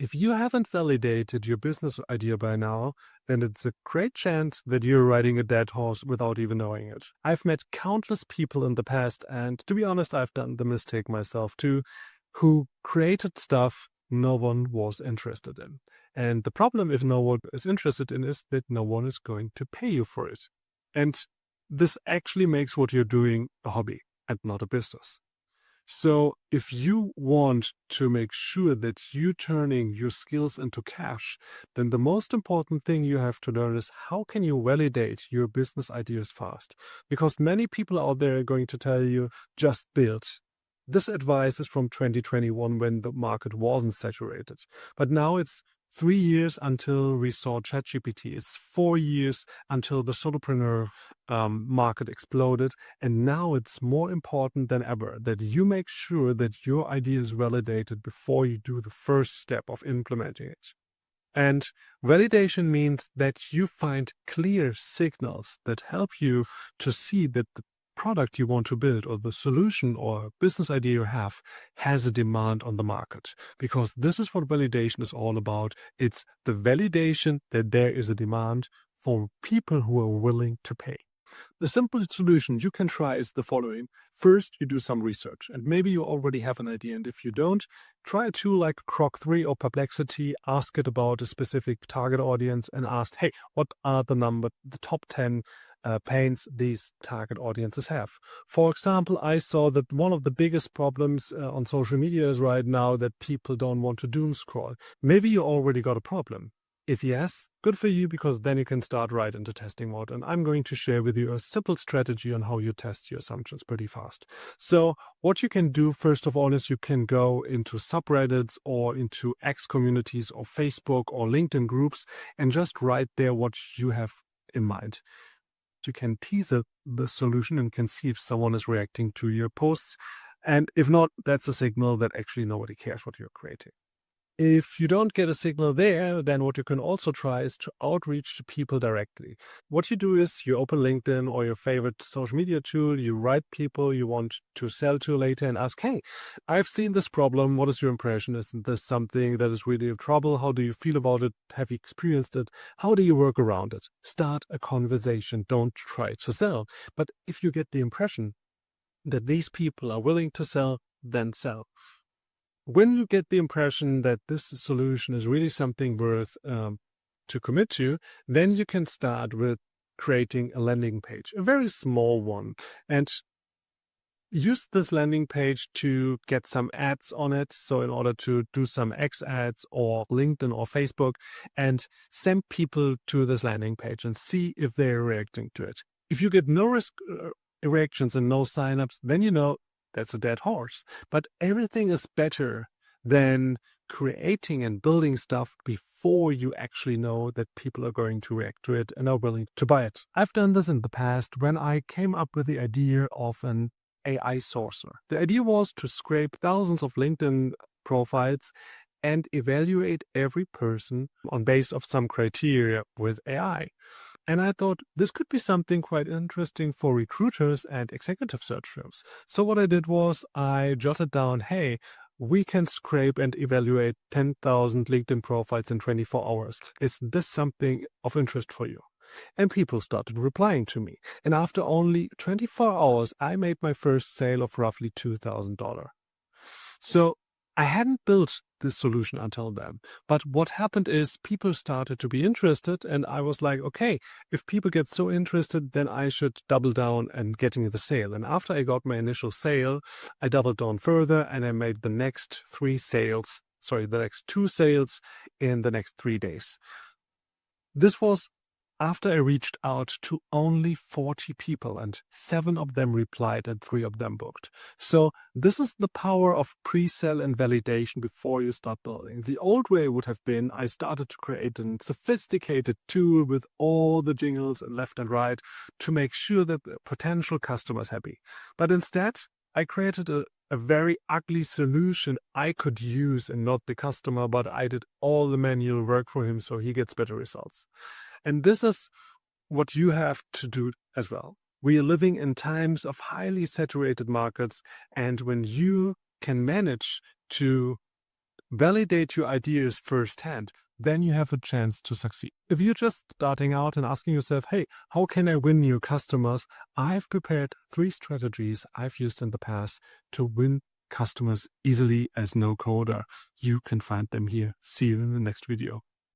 If you haven't validated your business idea by now, then it's a great chance that you're riding a dead horse without even knowing it. I've met countless people in the past, and to be honest, I've done the mistake myself too, who created stuff no one was interested in. And the problem if no one is interested in is that no one is going to pay you for it. And this actually makes what you're doing a hobby and not a business. So if you want to make sure that you're turning your skills into cash, then the most important thing you have to learn is how can you validate your business ideas fast? Because many people out there are going to tell you, just build. This advice is from 2021 when the market wasn't saturated. But now it's 3 years until we saw ChatGPT. It's 4 years until the solopreneur market exploded. And now it's more important than ever that you make sure that your idea is validated before you do the first step of implementing it. And validation means that you find clear signals that help you to see that the product you want to build or the solution or business idea you have has a demand on the market, because this is what validation is all about. It's the validation that there is a demand for people who are willing to pay. The simple solution you can try is the following. First, you do some research, and maybe you already have an idea, and if you don't, try a tool like Croc or Perplexity, ask it about a specific target audience and ask, hey, what are the top 10 pains these target audiences have? For example, I saw that one of the biggest problems on social media is right now that people don't want to doom scroll. Maybe you already got a problem. If yes, good for you, because then you can start right into testing mode. And I'm going to share with you a simple strategy on how you test your assumptions pretty fast. So what you can do, first of all, is you can go into subreddits or into X communities or Facebook or LinkedIn groups and just write there what you have in mind. You can teaser the solution and can see if someone is reacting to your posts. And if not, that's a signal that actually nobody cares what you're creating. If you don't get a signal there, then what you can also try is to outreach to people directly. What you do is you open LinkedIn or your favorite social media tool, you write people you want to sell to later and ask, hey, I've seen this problem. What is your impression? Isn't this something that is really a trouble? How do you feel about it? Have you experienced it? How do you work around it? Start a conversation. Don't try to sell. But if you get the impression that these people are willing to sell, then sell. When you get the impression that this solution is really something worth to commit to, then you can start with creating a landing page, a very small one, and use this landing page to get some ads on it. So in order to do some X ads or LinkedIn or Facebook, and send people to this landing page and see if they're reacting to it. If you get no reactions and no signups, then you know that's a dead horse. But everything is better than creating and building stuff before you actually know that people are going to react to it and are willing to buy it. I've done this in the past when I came up with the idea of an AI sourcer. The idea was to scrape thousands of LinkedIn profiles and evaluate every person on base of some criteria with AI. And I thought this could be something quite interesting for recruiters and executive search firms. So what I did was I jotted down, hey, we can scrape and evaluate 10,000 LinkedIn profiles in 24 hours. Is this something of interest for you? And people started replying to me. And after only 24 hours, I made my first sale of roughly $2,000. So I hadn't built this solution until then. But what happened is people started to be interested, and I was like, okay, if people get so interested, then I should double down and getting the sale. And after I got my initial sale, I doubled down further and I made the next two sales in the next 3 days. This was after I reached out to only 40 people, and 7 of them replied and 3 of them booked. So this is the power of pre-sale and validation before you start building. The old way would have been I started to create a sophisticated tool with all the jingles and left and right to make sure that the potential customer is happy. But instead, I created a very ugly solution I could use and not the customer, but I did all the manual work for him so he gets better results. And this is what you have to do as well. We are living in times of highly saturated markets, and when you can manage to validate your ideas firsthand, then you have a chance to succeed. If you're just starting out and asking yourself, hey, how can I win new customers? I've prepared 3 strategies I've used in the past to win customers easily as no coder. You can find them here. See you in the next video.